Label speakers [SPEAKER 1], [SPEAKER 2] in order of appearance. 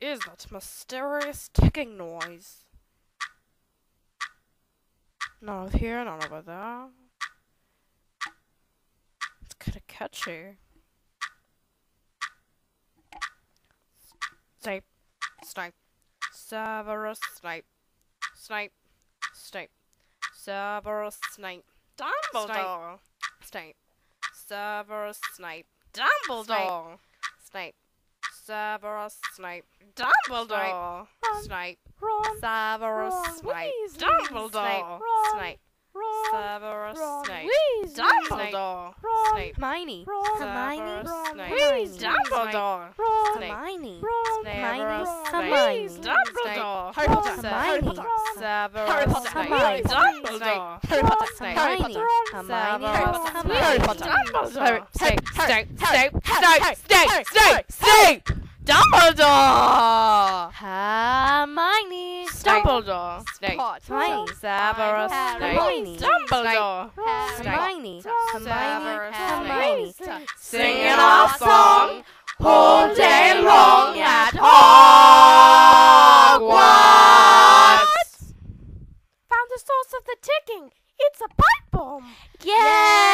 [SPEAKER 1] is that mysterious ticking noise? None over here, none over there. It's kinda catchy. Snape, Snape, Severus Snape, Snape, Snape, Severus Snape, Dumbledore, Snape, Severus Snape, Dumbledore, Snape, Severus Snape, Dumbledore, Snape, Severus Snape, Dumbledore, Snape, Severus Snape, Dumbledore, Snape,
[SPEAKER 2] Hermione, Hermione,
[SPEAKER 1] Snape, Dumbledore,
[SPEAKER 2] Hermione,
[SPEAKER 1] Severus
[SPEAKER 2] Hermione,
[SPEAKER 1] Snape, Dumbledore,
[SPEAKER 2] Harry Potter,
[SPEAKER 1] Hermione, Severus
[SPEAKER 2] Harry Potter,
[SPEAKER 1] Snape,
[SPEAKER 2] Hermione,
[SPEAKER 1] Dumbledore,
[SPEAKER 2] Harry Potter,
[SPEAKER 1] Snape,
[SPEAKER 2] Hermione,
[SPEAKER 1] Hermione,
[SPEAKER 2] Hermione,
[SPEAKER 1] Harry Potter, Dumbledore, Snape, Dumbledore,
[SPEAKER 2] Hermione,
[SPEAKER 1] Dumbledore, Snape,
[SPEAKER 2] Hermione,
[SPEAKER 1] Severus
[SPEAKER 2] Hermione,
[SPEAKER 1] Snape, Dumbledore,
[SPEAKER 2] Hermione,
[SPEAKER 1] Severus
[SPEAKER 2] Hermione,
[SPEAKER 1] Snape, singing our song all day long at Hogwarts.
[SPEAKER 3] Found the source of the ticking. It's a pipe bomb.
[SPEAKER 2] Yeah!